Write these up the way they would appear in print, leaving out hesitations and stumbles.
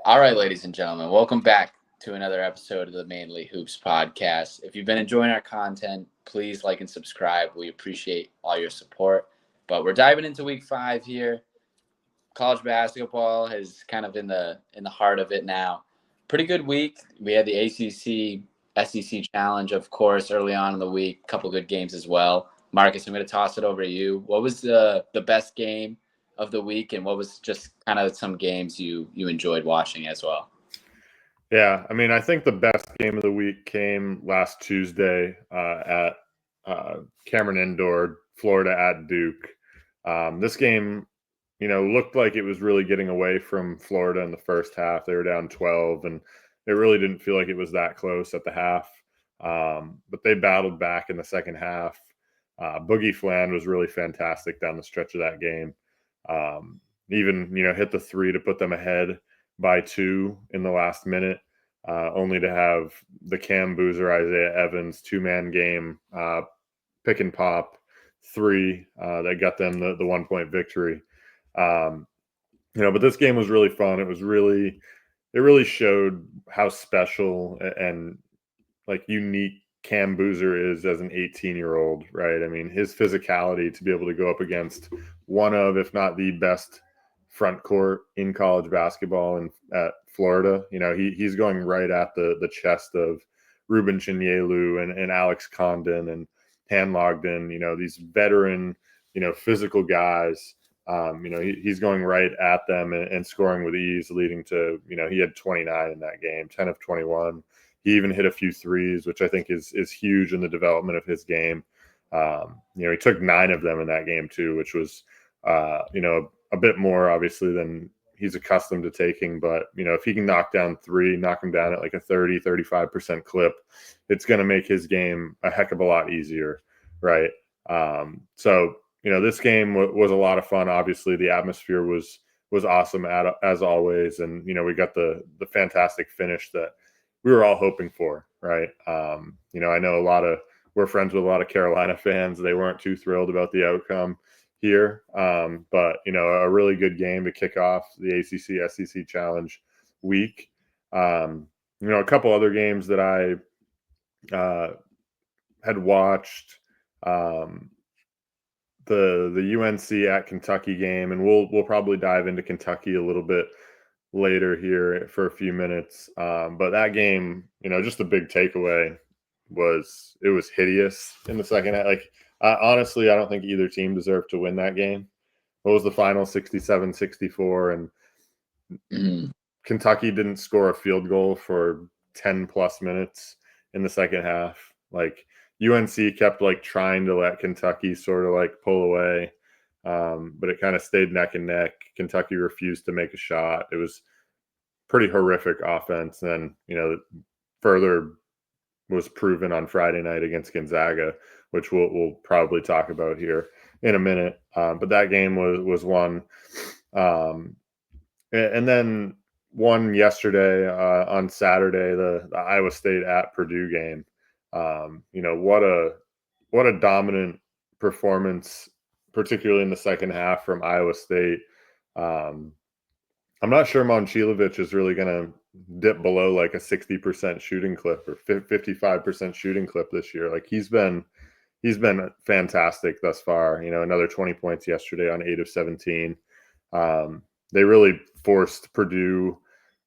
All right, ladies and gentlemen, welcome back to another episode of the Mainely Hoops podcast. If you've been enjoying our content, please like and subscribe. We appreciate all your support. But we're diving into week 5 here. College basketball is kind of in the heart of it now. Pretty good week. We had the ACC SEC challenge, of course, early on in the week. A couple good games as well. Marcus, I'm going to toss it over to you. What was the best game of the week, and what was just kind of some games you enjoyed watching as well? Yeah, I mean, I think the best game of the week came last Tuesday at Cameron Indoor, Florida at Duke. This game, looked like it was really getting away from Florida in the first half. They were down 12, and it really didn't feel like it was that close at the half. But they battled back in the second half. Boogie Fland was really fantastic down the stretch of that game. Even hit the three to put them ahead by 2 in the last minute, only to have the Cam Boozer, Isaiah Evans 2-man game, pick and pop 3 that got them the 1-point victory. But this game was really fun. It really showed how special and like unique Cam Boozer is as an 18-year-old, right? I mean, his physicality to be able to go up against one of, if not the best front court in college basketball and at Florida. He's going right at the chest of Ruben Chinyelu and Alex Condon and Han Logden, these veteran, physical guys. He's going right at them and scoring with ease, leading to, he had 29 in that game, 10 of 21. He even hit a few threes, which I think is huge in the development of his game. He took 9 of them in that game too, which was, a bit more obviously than he's accustomed to taking. But, if he can knock down 3, knock him down at like a 35% clip, it's going to make his game a heck of a lot easier. Right. So, this game was a lot of fun. Obviously the atmosphere was awesome as always. And, we got the fantastic finish that we were all hoping for. Right. I know we're friends with a lot of Carolina fans. They weren't too thrilled about the outcome here. But, a really good game to kick off the ACC SEC Challenge week. A couple other games that I had watched, the UNC at Kentucky game, and we'll probably dive into Kentucky a little bit later here for a few minutes. But that game, just the big takeaway was it was hideous in the second half. Like, honestly, I don't think either team deserved to win that game. What was the final? 67-64, and Kentucky didn't score a field goal for 10 plus minutes in the second half. Like, UNC kept like trying to let Kentucky sort of like pull away. But it kind of stayed neck and neck. Kentucky refused to make a shot. It was pretty horrific offense. And, further was proven on Friday night against Gonzaga, which we'll probably talk about here in a minute. But that game was one. And then one yesterday on Saturday, the Iowa State at Purdue game. What a dominant performance, particularly in the second half from Iowa State. I'm not sure Momcilovic is really going to dip below like a 60% shooting clip or 55% shooting clip this year. Like, he's been fantastic thus far. Another 20 points yesterday on 8 of 17. They really forced Purdue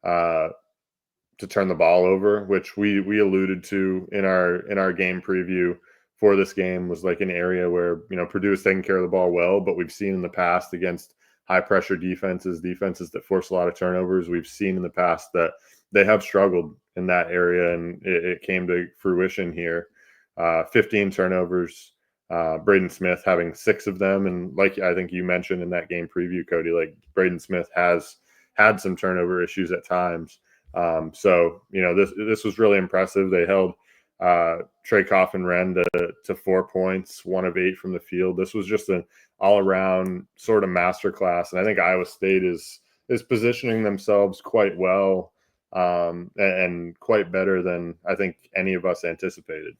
to turn the ball over, which we alluded to in our game preview for this game, was like an area where, Purdue is taking care of the ball well, but we've seen in the past against high pressure defenses that force a lot of turnovers. We've seen in the past that they have struggled in that area, and it came to fruition here. 15 turnovers, Braden Smith having 6 of them. And like I think you mentioned in that game preview, Cody, like Braden Smith has had some turnover issues at times. So, this was really impressive. They held Trey Coffin-Wren to 4 points, 1 of 8 from the field. This was just an all-around sort of masterclass. And I think Iowa State is positioning themselves quite well, and quite better than I think any of us anticipated.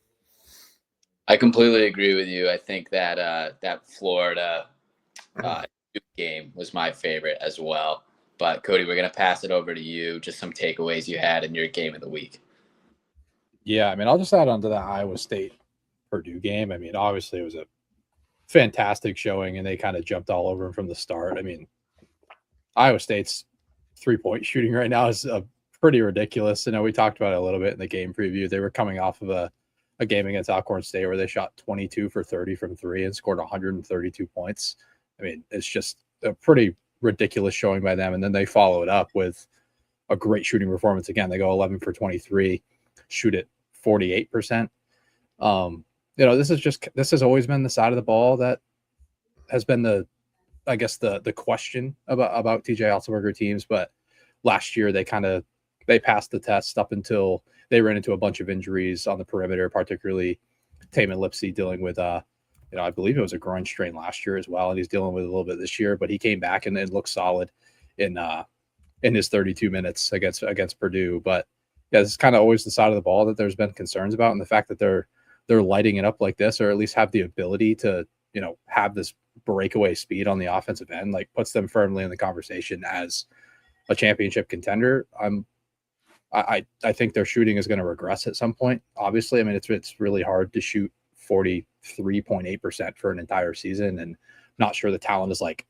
I completely agree with you. I think that that Florida game was my favorite as well. But Cody, we're going to pass it over to you. Just some takeaways you had in your game of the week. Yeah, I mean, I'll just add on to that Iowa State Purdue game. I mean, obviously it was a fantastic showing, and they kind of jumped all over them from the start. I mean, Iowa State's 3-point shooting right now is pretty ridiculous. I know we talked about it a little bit in the game preview. They were coming off of a game against Alcorn State where they shot 22 for 30 from three and scored 132 points. I mean, it's just a pretty ridiculous showing by them. And then they follow it up with a great shooting performance. Again, they go 11 for 23, shoot it 48%. This has always been the side of the ball that has been the question about TJ Otzelberger teams. But last year they passed the test up until they ran into a bunch of injuries on the perimeter, particularly Taman Lipsey dealing with I believe it was a groin strain last year as well, and he's dealing with it a little bit this year. But he came back and looked solid in his 32 minutes against Purdue. But yeah, this is kind of always the side of the ball that there's been concerns about, and the fact that they're lighting it up like this, or at least have the ability to have this breakaway speed on the offensive end, like puts them firmly in the conversation as a championship contender. I think their shooting is going to regress at some point. Obviously, I mean, it's really hard to shoot 43.8% for an entire season, and not sure the talent is like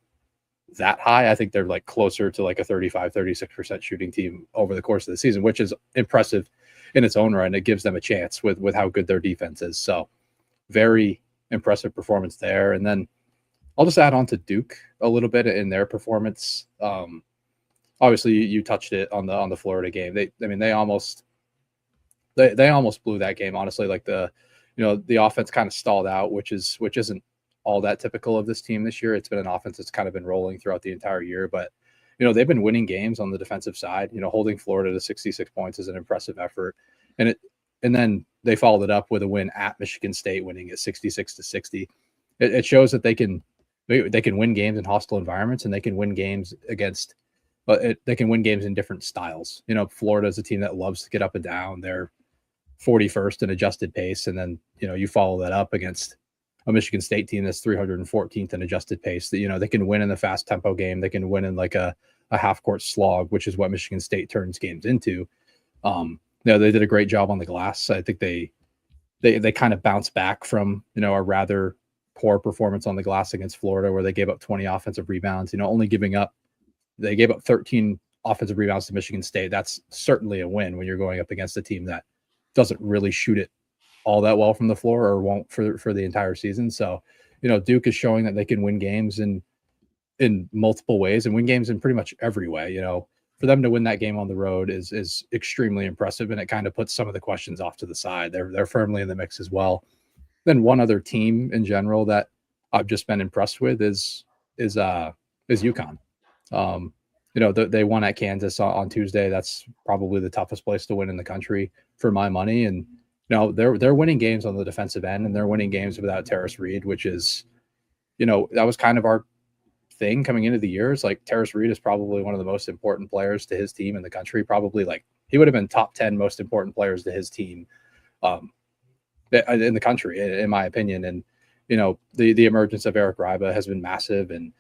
that high. I think they're like closer to like a 35-36% shooting team over the course of the season, which is impressive in its own right, and it gives them a chance with how good their defense is. So very impressive performance there. And then I'll just add on to Duke a little bit in their performance. Obviously you touched it on the Florida game. They almost blew that game, honestly. Like the offense kind of stalled out, which isn't all that typical of this team this year. It's been an offense that's kind of been rolling throughout the entire year, but they've been winning games on the defensive side. Holding Florida to 66 points is an impressive effort. And then they followed it up with a win at Michigan State, winning at 66-60. It shows that they can win games in hostile environments, and they can win games against they can win games in different styles. Florida is a team that loves to get up and down. They're 41st in adjusted pace. And then, you follow that up against a Michigan State team that's 314th in adjusted pace. That, they can win in the fast tempo game. They can win in like a half court slog, which is what Michigan State turns games into. They did a great job on the glass. I think they kind of bounced back from, a rather poor performance on the glass against Florida, where they gave up 20 offensive rebounds, they gave up 13 offensive rebounds to Michigan State. That's certainly a win when you're going up against a team that doesn't really shoot it all that well from the floor, or won't for the entire season. So, Duke is showing that they can win games in multiple ways, and win games in pretty much every way. For them to win that game on the road is extremely impressive, and it kind of puts some of the questions off to the side. They're firmly in the mix as well. Then one other team in general that I've just been impressed with is UConn. They won at Kansas on Tuesday. That's probably the toughest place to win in the country for my money. And they're winning games on the defensive end, and they're winning games without Terrace Reed, which is, that was kind of our thing coming into the year. It's like Terrace Reed is probably one of the most important players to his team in the country. Probably like he would have been top 10 most important players to his team in the country, in my opinion. And, the emergence of Eric Riba has been massive. And,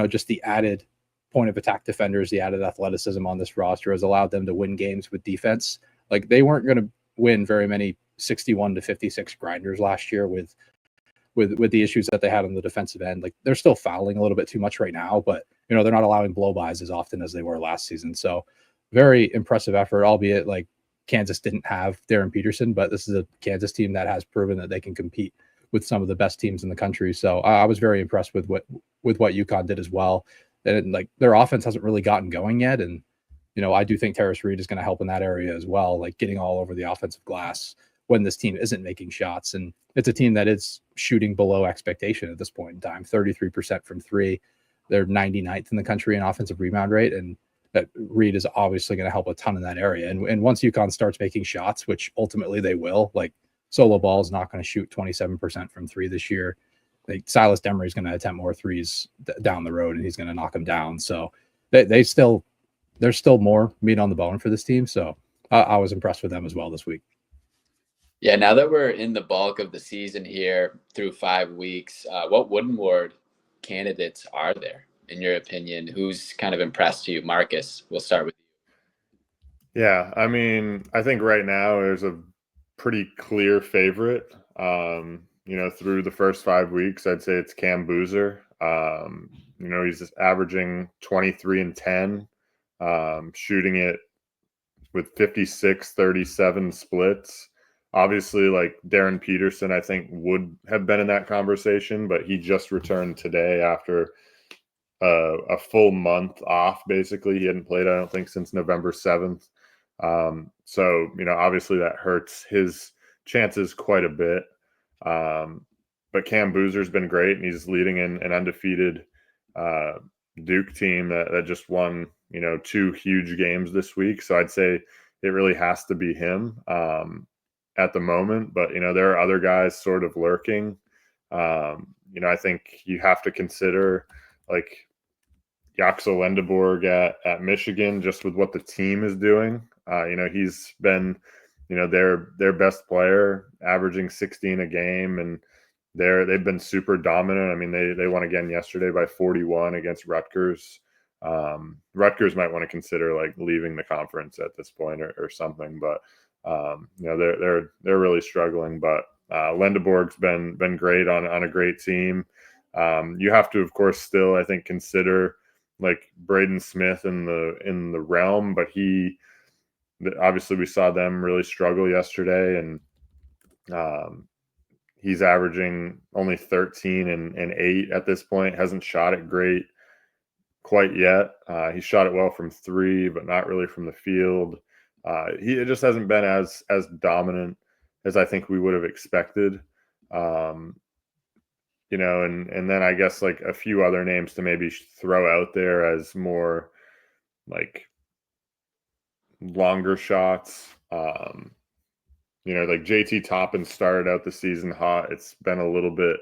just the added point of attack defenders, the added athleticism on this roster has allowed them to win games with defense. Like they weren't going to win very many 61-56 grinders last year with the issues that they had on the defensive end. Like they're still fouling a little bit too much right now, but they're not allowing blow-bys as often as they were last season. So very impressive effort, albeit like Kansas didn't have Darren Peterson, but this is a Kansas team that has proven that they can compete with some of the best teams in the country. So I was very impressed with what UConn did as well. And like their offense hasn't really gotten going yet. And, I do think Terrace Reed is going to help in that area as well, like getting all over the offensive glass when this team isn't making shots. And it's a team that is shooting below expectation at this point in time, 33% from three. They're 99th in the country in offensive rebound rate. And that Reed is obviously going to help a ton in that area. And once UConn starts making shots, which ultimately they will, like Solo Ball is not going to shoot 27% from three this year. Like Silas Demery is going to attempt more threes down the road, and he's going to knock them down. So there's still more meat on the bone for this team. So I was impressed with them as well this week. Yeah, now that we're in the bulk of the season here through 5 weeks, what Wooden Award candidates are there? in your opinion? Who's kind of impressed you? Marcus, we'll start with you. Yeah, I mean, I think right now there's a pretty clear favorite. Through the first 5 weeks, I'd say it's Cam Boozer. He's just averaging 23 and 10, shooting it with 56-37 splits. Obviously, like Darren Peterson, I think would have been in that conversation, but he just returned today after a full month off. Basically, he hadn't played, I don't think, since November 7th. Obviously that hurts his chances quite a bit. But Cam Boozer's been great, and he's leading an undefeated Duke team that just won, 2 huge games this week. So I'd say it really has to be him at the moment. But, there are other guys sort of lurking. I think you have to consider like Yaxel Lendeborg at Michigan, just with what the team is doing. He's been, their best player, averaging 16 a game, and they've been super dominant. I mean, they won again yesterday by 41 against Rutgers. Rutgers might want to consider like leaving the conference at this point or something, but they're really struggling. But Lendeborg's been great on a great team. You have to, of course, still I think consider like Braden Smith in the realm, but obviously we saw them really struggle yesterday, and he's averaging only 13 and 8 at this point. Hasn't shot it great quite yet. He shot it well from 3, but not really from the field. It just hasn't been as dominant as I think we would have expected. And then I guess like a few other names to maybe throw out there as more like longer shots. Like JT Toppin started out the season hot. It's been a little bit,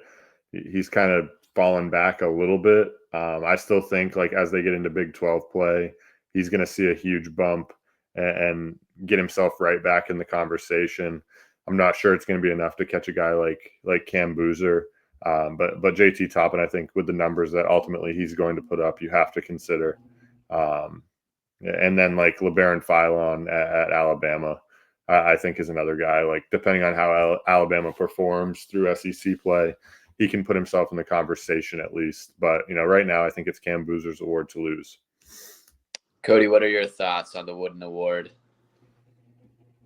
he's kind of fallen back a little bit. I still think like as they get into Big 12 play, he's going to see a huge bump and get himself right back in the conversation. I'm not sure it's going to be enough to catch a guy like Cam Boozer. But JT Toppin, I think with the numbers that ultimately he's going to put up, you have to consider. And then like LeBaron Philon at Alabama, I think is another guy. Like depending on how Alabama performs through SEC play, he can put himself in the conversation at least. But right now I think it's Cam Boozer's award to lose. Cody, what are your thoughts on the Wooden Award?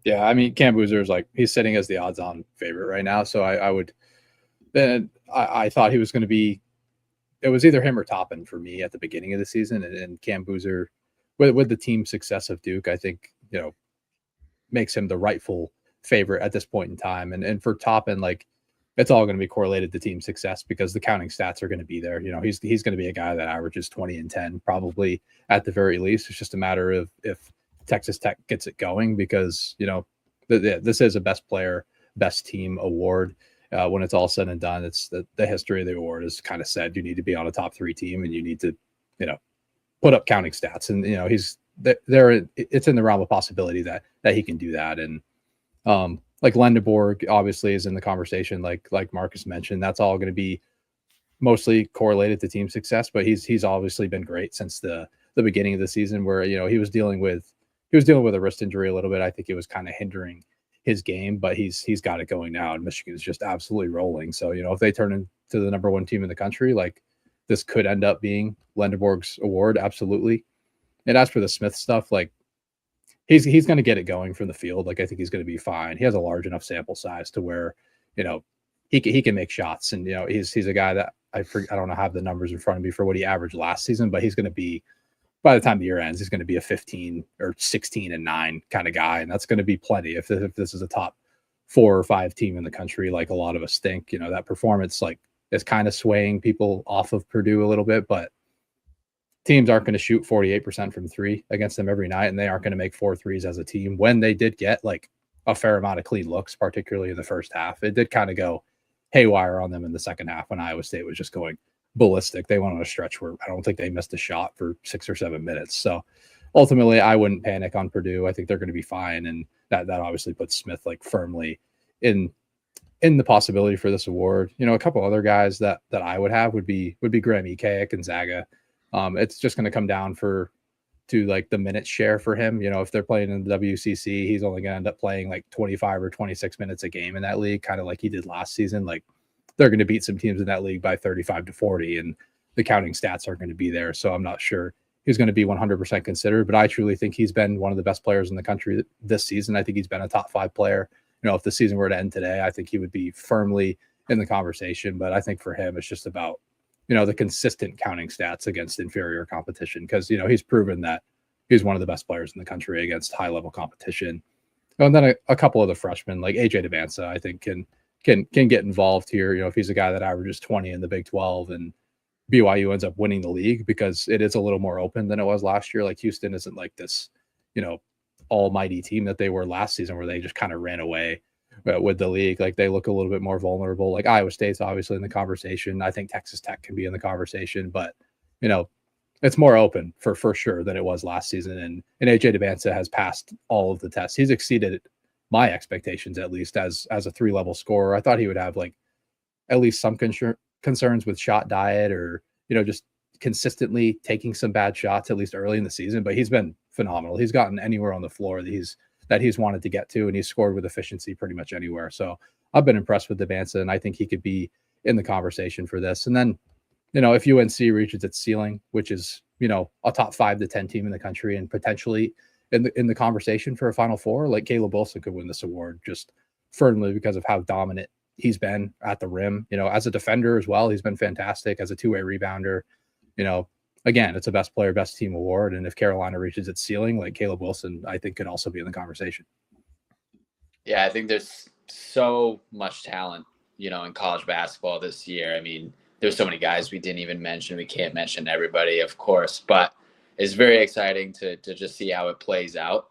Yeah, I mean Cam Boozer is like he's sitting as the odds-on favorite right now. So I thought he was going to be. It was either him or Toppin for me at the beginning of the season, and Cam Boozer, with the team success of Duke, I think makes him the rightful favorite at this point in time. And for Toppin, like it's all going to be correlated to team success because the counting stats are going to be there. He's going to be a guy that averages 20 and 10 probably at the very least. It's just a matter of if Texas Tech gets it going because this is a best player, best team award. When it's all said and done, it's the history of the award is kind of said you need to be on a top 3 team and you need to, put up counting stats. And, he's there. It's in the realm of possibility that he can do that. And like Lendeborg obviously is in the conversation, like Marcus mentioned, that's all going to be mostly correlated to team success, but he's obviously been great since the beginning of the season where, he was dealing with a wrist injury a little bit. I think it was kind of hindering his game, but he's got it going now, and Michigan is just absolutely rolling. So, if they turn into the number 1 team in the country, like this could end up being Lendeborg's award. Absolutely. And as for the Smith stuff, like he's going to get it going from the field. Like I think he's going to be fine. He has a large enough sample size to where, he can make shots. And, he's a guy that I don't have the numbers in front of me for what he averaged last season, but he's going to be, by the time the year ends, he's going to be a 15 or 16 and 9 kind of guy. And that's going to be plenty. If this is a top 4 or 5 team in the country, like a lot of us think, that performance like is kind of swaying people off of Purdue a little bit, but teams aren't going to shoot 48% from 3 against them every night. And they aren't going to make 4 threes as a team. When they did get like a fair amount of clean looks, particularly in the first half, it did kind of go haywire on them in the second half when Iowa State was just going ballistic. They went on a stretch where I don't think they missed a shot for 6 or 7 minutes. So ultimately I wouldn't panic on Purdue. I think they're going to be fine. And that obviously puts Smith like firmly in the possibility for this award. A couple other guys that I would have would be Graham Ike at Gonzaga. It's just going to come down to like the minute share for him. If they're playing in the WCC, he's only going to end up playing like 25 or 26 minutes a game in that league, kind of like he did last season. Like they're going to beat some teams in that league by 35 to 40, and the counting stats aren't going to be there. So I'm not sure he's going to be 100% considered, but I truly think he's been one of the best players in the country this season. I think he's been a top 5 player. If the season were to end today, I think he would be firmly in the conversation. But I think for him, it's just about, the consistent counting stats against inferior competition, because, he's proven that he's one of the best players in the country against high level competition. And then a couple of the freshmen like AJ Devanza, I think can get involved here. If he's a guy that averages 20 in the Big 12 and BYU ends up winning the league, because it is a little more open than it was last year. Like Houston isn't like this, almighty team that they were last season, where they just kind of ran away with the league. Like they look a little bit more vulnerable. Like Iowa State's obviously in the conversation. I think Texas Tech can be in the conversation, but it's more open for sure than it was last season. And AJ Devanza has passed all of the tests. He's exceeded my expectations, at least as a 3-level scorer. I thought he would have like at least some concerns with shot diet, or just consistently taking some bad shots, at least early in the season. But he's been phenomenal. He's gotten anywhere on the floor that he's wanted to get to, and he's scored with efficiency pretty much anywhere. So I've been impressed with Devanza, and I think he could be in the conversation for this. And then if UNC reaches its ceiling, which is a top 5 to 10 team in the country, and potentially in the conversation for a Final Four, like Caleb Wilson could win this award just firmly because of how dominant he's been at the rim. As a defender as well, he's been fantastic as a 2-way rebounder. Again, it's a best player, best team award. And if Carolina reaches its ceiling, like Caleb Wilson, I think could also be in the conversation. Yeah, I think there's so much talent, in college basketball this year. I mean, there's so many guys we didn't even mention. We can't mention everybody, of course, but it's very exciting to just see how it plays out.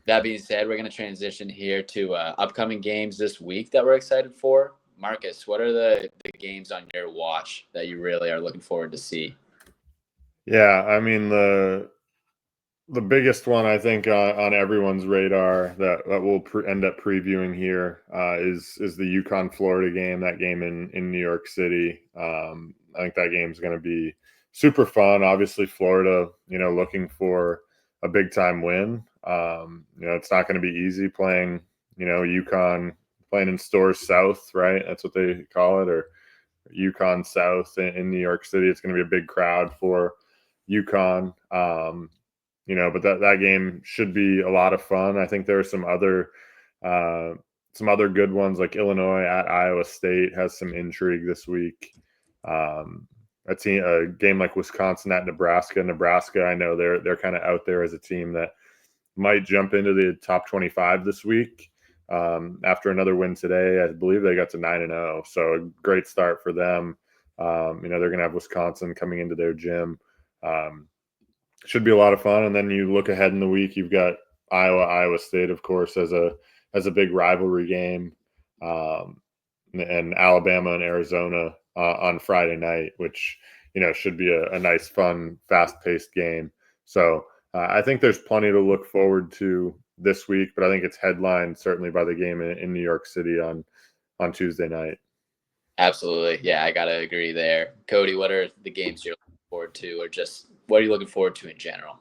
That being said, we're going to transition here to upcoming games this week that we're excited for. Marcus, what are the games on your watch that you really are looking forward to see? Yeah, I mean, the biggest one, I think, on everyone's radar that we'll end up previewing here is the UConn Florida game. That game in New York City. I think that game is going to be super fun. Obviously, Florida, looking for a big time win. It's not going to be easy playing, UConn, playing in Stores South, right? That's what they call it, or UConn South in New York City. It's going to be a big crowd for UConn. But that game should be a lot of fun. I think there are some other good ones, like Illinois at Iowa State has some intrigue this week. A game like Wisconsin at Nebraska. Nebraska, I know they're kind of out there as a team that might jump into the top 25 this week. After another win today, I believe they got to 9-0. So a great start for them. They're going to have Wisconsin coming into their gym. Should be a lot of fun. And then you look ahead in the week, you've got Iowa State, of course, as a big rivalry game, and Alabama and Arizona on Friday night, which should be a nice, fun, fast-paced game. So I think there's plenty to look forward to this week, but I think it's headlined certainly by the game in New York City on Tuesday night. Absolutely, yeah, I gotta agree there. Cody, what are the games you're looking forward to, or just what are you looking forward to in general?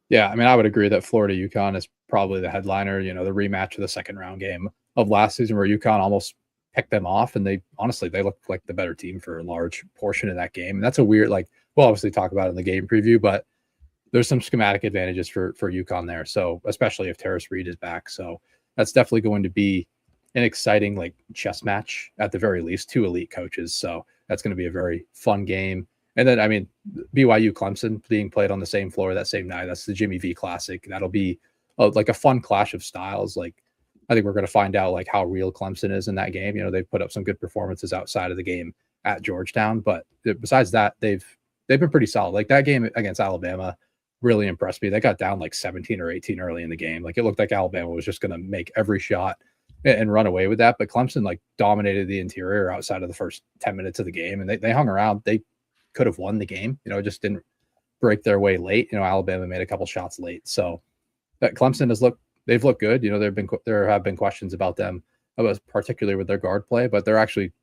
Yeah, I mean, I would agree that Florida UConn is probably the headliner. The rematch of the second round game of last season, where UConn almost picked them off, and they looked like the better team for a large portion of that game. And that's a weird, we'll obviously talk about it in the game preview, but there's some schematic advantages for UConn there. So especially if Terrace Reed is back, so that's definitely going to be an exciting chess match at the very least. 2 elite coaches, so that's going to be a very fun game. And then, I mean, BYU Clemson being played on the same floor that same night. That's the Jimmy V Classic. That'll be a fun clash of styles. I think we're going to find out how real Clemson is in that game. They've put up some good performances outside of the game at Georgetown, but besides that, they've been pretty solid. That game against Alabama really impressed me. They got down 17 or 18 early in the game. It looked like Alabama was just going to make every shot and run away with that. But Clemson dominated the interior outside of the first 10 minutes of the game, and they hung around. They could have won the game, it just didn't break their way late. Alabama made a couple shots late. So that Clemson they've looked good. There have been questions about them, particularly with their guard play, but they're actually,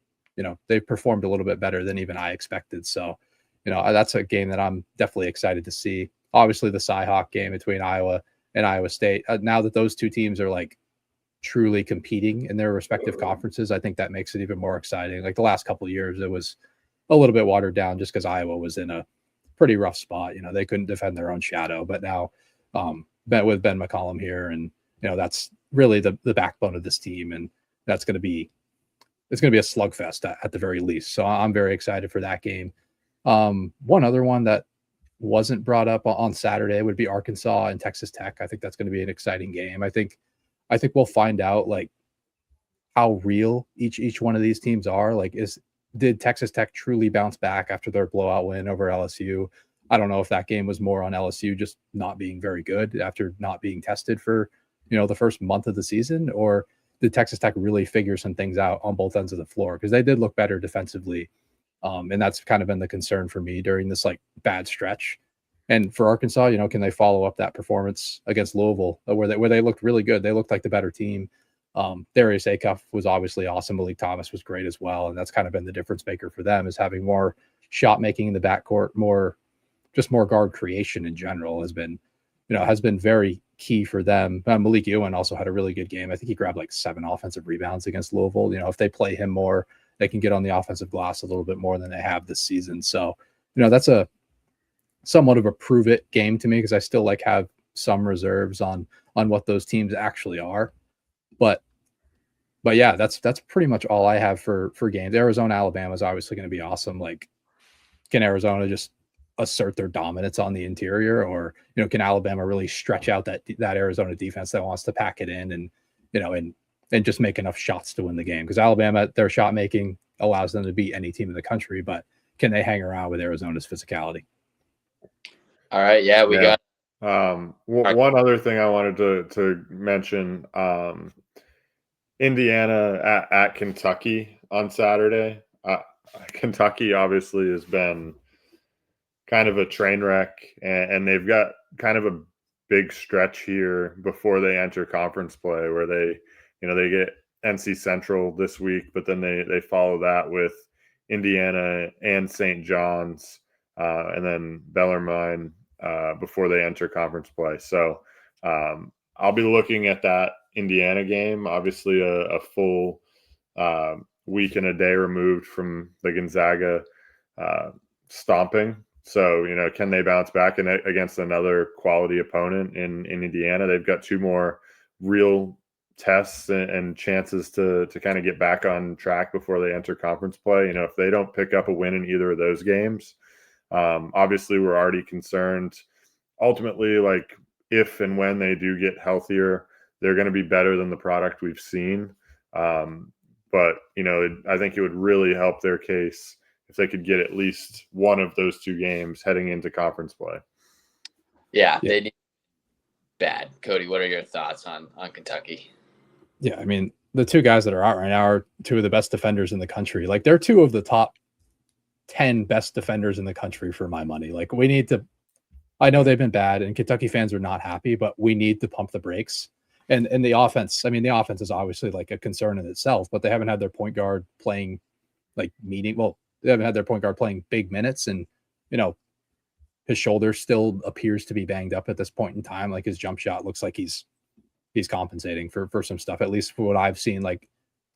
they've performed a little bit better than even I expected. So, that's a game that I'm definitely excited to see. Obviously, the Cyhawk game between Iowa and Iowa State. Now that those two teams are like truly competing in their respective conferences, I think that makes it even more exciting. Like the last couple of years, it was a little bit watered down just because Iowa was in a pretty rough spot. They couldn't defend their own shadow. But now, with Ben McCollum here, and that's really the backbone of this team, and it's going to be a slugfest at the very least. So I'm very excited for that game. One other one that wasn't brought up on Saturday would be Arkansas and Texas Tech. I think that's going to be an exciting game. I think we'll find out like how real each one of these teams are. Like, did Texas Tech truly bounce back after their blowout win over LSU? I don't know if that game was more on LSU just not being very good after not being tested for, the first month of the season, or did Texas Tech really figure some things out on both ends of the floor? Because they did look better defensively. And that's kind of been the concern for me during this like bad stretch. And for Arkansas, can they follow up that performance against Louisville where they looked really good? They looked like the better team. Darius Acuff was obviously awesome. Malik Thomas was great as well. And that's kind of been the difference maker for them, is having more shot making in the backcourt, more guard creation in general has been very key for them. Malik Ewan also had a really good game. I think he grabbed like 7 offensive rebounds against Louisville. If they play him more, they can get on the offensive glass a little bit more than they have this season. So, that's a somewhat of a prove it game to me, because I still have some reserves on what those teams actually are. But yeah, that's pretty much all I have for games. Arizona, Alabama is obviously going to be awesome. Like, can Arizona just assert their dominance on the interior, or can Alabama really stretch out that Arizona defense that wants to pack it in and just make enough shots to win the game? Because Alabama, their shot making allows them to beat any team in the country, but can they hang around with Arizona's physicality? All right, yeah, we got. One other thing I wanted to mention: Indiana at Kentucky on Saturday. Kentucky obviously has been kind of a train wreck, and they've got kind of a big stretch here before they enter conference play, where they get NC Central this week, but then they follow that with Indiana and St. John's, and then Bellarmine before they enter conference play. So I'll be looking at that Indiana game, obviously a full week and a day removed from the Gonzaga stomping. So, can they bounce back against another quality opponent in Indiana? They've got 2 more real tests and chances to kind of get back on track before they enter conference play. If they don't pick up a win in either of those games, obviously we're already concerned. Ultimately, like, if and when they do get healthier, they're going to be better than the product we've seen. But, I think it would really help their case if they could get at least one of those 2 games heading into conference play. Yeah. They need bad. Cody, what are your thoughts on Kentucky? Yeah, I mean, the 2 guys that are out right now are 2 of the best defenders in the country. Like, they're 2 of the top 10 best defenders in the country for my money. Like, we need to – I know they've been bad, and Kentucky fans are not happy, but we need to pump the brakes. And the offense – I mean, the offense is obviously, like, a concern in itself, but they haven't had their point guard playing, like, they haven't had their point guard playing big minutes, and, his shoulder still appears to be banged up at this point in time. Like, his jump shot looks like he's compensating for some stuff, at least for what I've seen, like,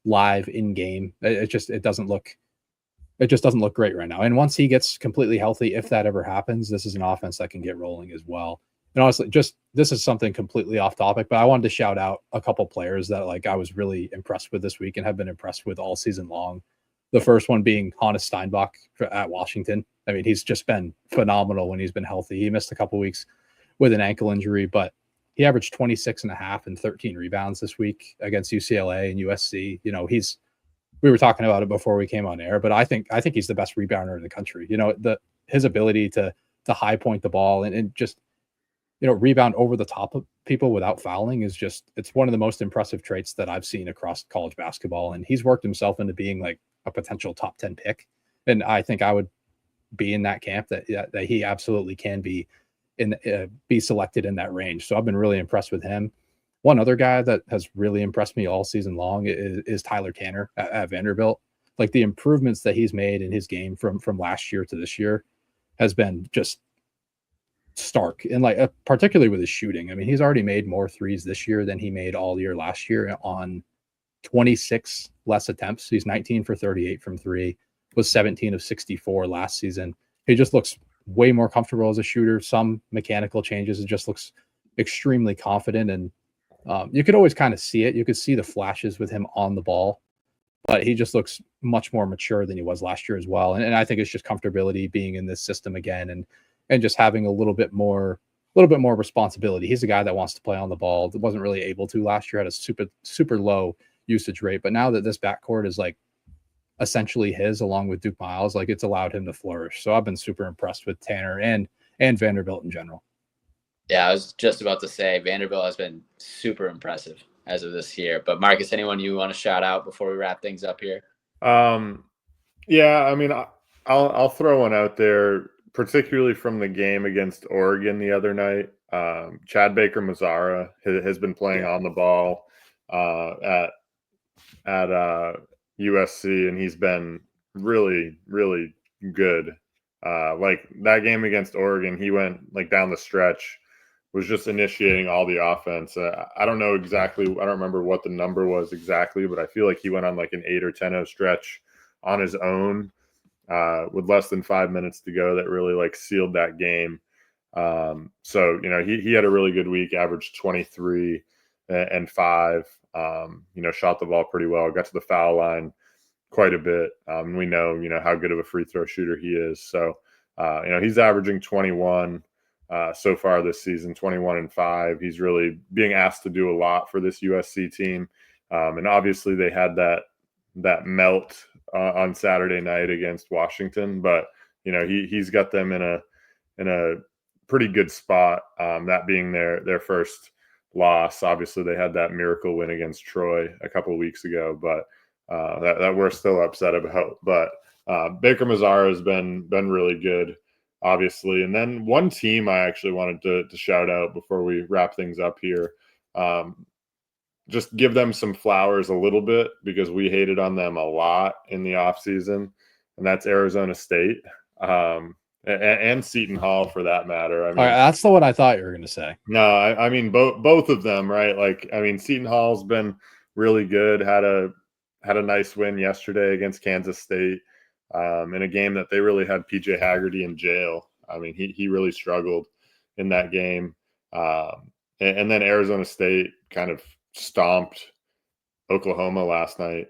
live in game. It just doesn't look great right now. And once he gets completely healthy, if that ever happens, this is an offense that can get rolling as well. And honestly, this is something completely off topic, but I wanted to shout out a couple players that, like, I was really impressed with this week and have been impressed with all season long. The first one being Hannes Steinbach at Washington. I mean, he's just been phenomenal when he's been healthy. He missed a couple weeks with an ankle injury, but he averaged 26.5 and 13 rebounds this week against UCLA and USC. We were talking about it before we came on air, but I think he's the best rebounder in the country. His ability to high point the ball and just, rebound over the top of people without fouling is it's one of the most impressive traits that I've seen across college basketball. And he's worked himself into being like a potential top 10 pick. And I think I would be in that camp that he absolutely can be be selected in that range. So I've been really impressed with him. One other guy that has really impressed me all season long is Tyler Tanner at Vanderbilt. Like, the improvements that he's made in his game from last year to this year has been just stark, and like particularly with his shooting. I mean, he's already made more threes this year than he made all year last year on 26 less attempts. He's 19 for 38 from three, was 17 of 64 last season. He just looks way more comfortable as a shooter. Some mechanical changes. It just looks extremely confident, and you could always kind of see it. You could see the flashes with him on the ball, but he just looks much more mature than he was last year as well. And I think it's just comfortability being in this system again, and just having a little bit more responsibility. He's a guy that wants to play on the ball. That wasn't really able to last year. Had a super low usage rate, but now that this backcourt is like essentially his, along with Duke Miles, like it's allowed him to flourish. So I've been super impressed with Tanner and Vanderbilt in general. Yeah, I was just about to say Vanderbilt has been super impressive as of this year. But Marcus, anyone you want to shout out before we wrap things up here? Yeah, I mean, I'll throw one out there, particularly from the game against Oregon the other night. Chad Baker-Mazara has been playing on the ball at USC, and he's been really, really good. Like that game against Oregon, he went like down the stretch, was just initiating all the offense. I don't know exactly. I don't remember what the number was exactly, but I feel like he went on like an 8 or 10-0 stretch on his own with less than 5 minutes to go that really like sealed that game. So, you know, he had a really good week, averaged 23 and 5, you know, shot the ball pretty well, got to the foul line quite a bit. We know, you know, how good of a free throw shooter he is. So, you know, he's averaging 21 so far this season, 21 and 5. He's really being asked to do a lot for this USC team. And obviously they had that melt on Saturday night against Washington, but you know, he's got them in a pretty good spot. That being their first loss. Obviously they had that miracle win against Troy a couple of weeks ago, but that we're still upset about. But Baker-Mazara has been really good, obviously. And then one team I actually wanted to shout out before we wrap things up here. Just give them some flowers a little bit, because we hated on them a lot in the offseason, and that's Arizona State and Seton Hall for that matter. I mean, all right, that's the one I thought you were going to say. No, I mean both of them, right? Like, I mean, Seton Hall's been really good. Had a nice win yesterday against Kansas State in a game that they really had PJ Haggerty in jail. I mean, he really struggled in that game. And then Arizona State kind of stomped Oklahoma last night.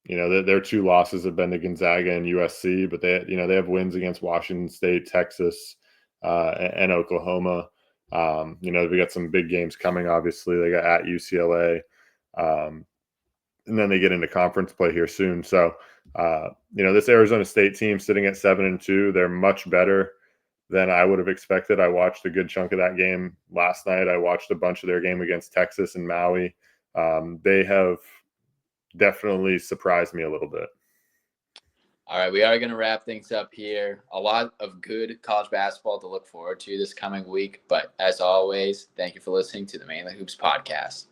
You know, their two losses have been to Gonzaga and USC, but they have wins against Washington State, Texas, and Oklahoma. You know, we got some big games coming. Obviously, they got at UCLA, and then they get into conference play here soon. So, you know, this Arizona State team sitting at 7-2, they're much better than I would have expected. I watched a good chunk of that game last night. I watched a bunch of their game against Texas and Maui. They have definitely surprised me a little bit. All right, we are going to wrap things up here. A lot of good college basketball to look forward to this coming week. But as always, thank you for listening to the Mainly Hoops podcast.